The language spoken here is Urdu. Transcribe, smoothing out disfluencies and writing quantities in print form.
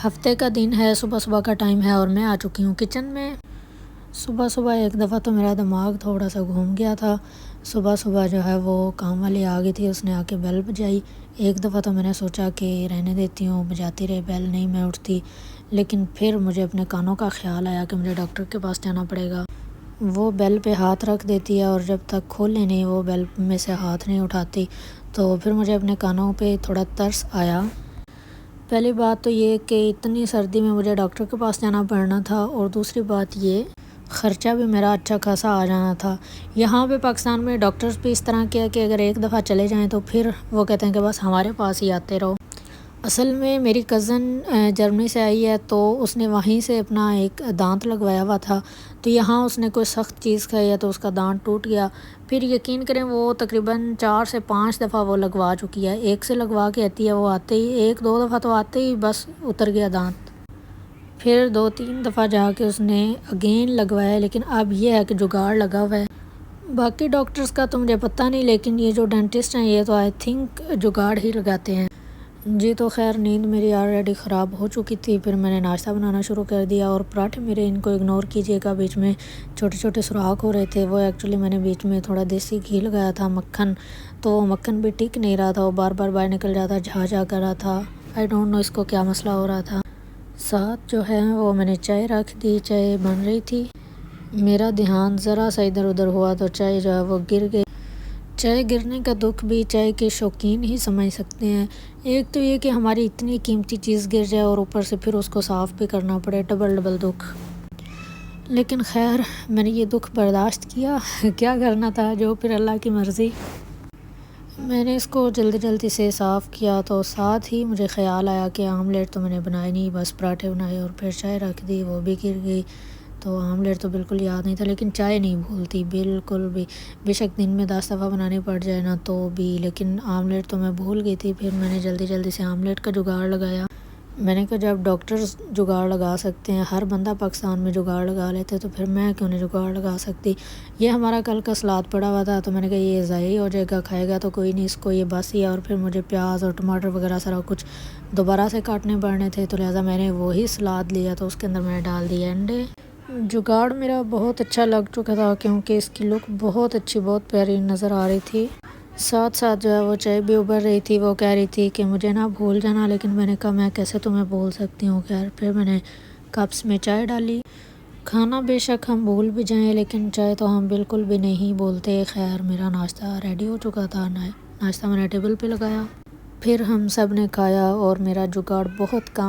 ہفتے کا دن ہے، صبح صبح کا ٹائم ہے اور میں آ چکی ہوں کچن میں۔ صبح صبح ایک دفعہ تو میرا دماغ تھوڑا سا گھوم گیا تھا۔ صبح صبح جو ہے وہ کام والی آ گئی تھی، اس نے آ کے بیل بجائی۔ ایک دفعہ تو میں نے سوچا کہ رہنے دیتی ہوں، بجاتی رہے بیل، نہیں میں اٹھتی، لیکن پھر مجھے اپنے کانوں کا خیال آیا کہ مجھے ڈاکٹر کے پاس جانا پڑے گا۔ وہ بیل پہ ہاتھ رکھ دیتی ہے اور جب تک کھولے نہیں وہ بیل میں سے ہاتھ نہیں اٹھاتی، تو پھر مجھے اپنے کانوں پہ تھوڑا ترس آیا۔ پہلی بات تو یہ کہ اتنی سردی میں مجھے ڈاکٹر کے پاس جانا پڑنا تھا، اور دوسری بات یہ خرچہ بھی میرا اچھا خاصا آ جانا تھا۔ یہاں پہ پاکستان میں ڈاکٹرز بھی اس طرح کیا کہ اگر ایک دفعہ چلے جائیں تو پھر وہ کہتے ہیں کہ بس ہمارے پاس ہی آتے رہو۔ اصل میں میری کزن جرمنی سے آئی ہے، تو اس نے وہیں سے اپنا ایک دانت لگوایا ہوا تھا، تو یہاں اس نے کوئی سخت چیز کھائی ہے تو اس کا دانت ٹوٹ گیا۔ پھر یقین کریں وہ تقریباً 4 سے 5 دفعہ وہ لگوا چکی ہے، ایک سے لگوا کے آتی ہے، وہ آتے ہی 1-2 دفعہ تو آتے ہی بس اتر گیا دانت۔ پھر 2-3 دفعہ جا کے اس نے اگین لگوایا، لیکن اب یہ ہے کہ جگاڑ لگا ہوا ہے۔ باقی ڈاکٹرز کا تو مجھے پتہ نہیں، لیکن یہ جو ڈینٹسٹ ہیں یہ تو آئی تھنک جگاڑ ہی لگاتے ہیں۔ جی تو خیر نیند میری آلریڈی خراب ہو چکی تھی، پھر میں نے ناشتہ بنانا شروع کر دیا، اور پراٹھے میرے ان کو اگنور کیجیے گا، بیچ میں چھوٹے چھوٹے سوراخ ہو رہے تھے، وہ ایکچولی میں نے بیچ میں تھوڑا دیسی گھی لگایا تھا، مکھن، تو مکھن بھی ٹک نہیں رہا تھا، وہ بار بار باہر نکل جاتا، جھا کر رہا تھا، آئی ڈونٹ نو اس کو کیا مسئلہ ہو رہا تھا۔ ساتھ جو ہے وہ میں نے چائے رکھ دی، چائے بن رہی تھی، میرا دھیان ذرا سا ادھر ادھر ہوا تو چائے جو ہے وہ گر گئی۔ چائے گرنے کا دکھ بھی چائے کے شوقین ہی سمجھ سکتے ہیں۔ ایک تو یہ کہ ہماری اتنی قیمتی چیز گر جائے اور اوپر سے پھر اس کو صاف بھی کرنا پڑے، ڈبل دکھ۔ لیکن خیر میں نے یہ دکھ برداشت کیا، کیا کرنا تھا، جو پھر اللہ کی مرضی۔ میں نے اس کو جلدی سے صاف کیا، تو ساتھ ہی مجھے خیال آیا کہ آملیٹ تو میں نے بنائے نہیں، بس پراٹھے بنائے اور پھر چائے رکھ دی، وہ بھی گر گئی، تو آملیٹ تو بالکل یاد نہیں تھا، لیکن چائے نہیں بھولتی بالکل بھی، بے شک دن میں 10 دفعہ بنانی پڑ جائے نا تو بھی، لیکن آملیٹ تو میں بھول گئی تھی۔ پھر میں نے جلدی سے آملیٹ کا جگاڑ لگایا۔ میں نے کہا جب ڈاکٹرز جگاڑ لگا سکتے ہیں، ہر بندہ پاکستان میں جگاڑ لگا لیتے، تو پھر میں کیوں نہیں جگاڑ لگا سکتی۔ یہ ہمارا کل کا سلاد پڑا ہوا تھا، تو میں نے کہا یہ ضائع ہی ہو جائے گا، کھائے گا تو کوئی نہیں اس کو، یہ بس ہی ہے، اور پھر مجھے پیاز اور ٹماٹر وغیرہ سارا کچھ دوبارہ سے کاٹنے پڑنے تھے، تو لہٰذا میں نے وہی سلاد لیا، تو اس کے اندر میں نے ڈال دیے انڈے۔ جگاڑ میرا بہت اچھا لگ چکا تھا، کیونکہ اس کی لک بہت اچھی، بہت پیاری نظر آ رہی تھی۔ ساتھ جو ہے وہ چائے بھی ابل رہی تھی، وہ کہہ رہی تھی کہ مجھے نہ بھول جانا، لیکن میں نے کہا میں کیسے تمہیں بھول سکتی ہوں۔ خیر پھر میں نے کپس میں چائے ڈالی۔ کھانا بے شک ہم بھول بھی جائیں، لیکن چائے تو ہم بالکل بھی نہیں بھولتے۔ خیر میرا ناشتہ ریڈی ہو چکا تھا، ناشتہ میں نے ٹیبل پہ لگایا، پھر ہم سب نے کھایا، اور میرا جگاڑ بہت کام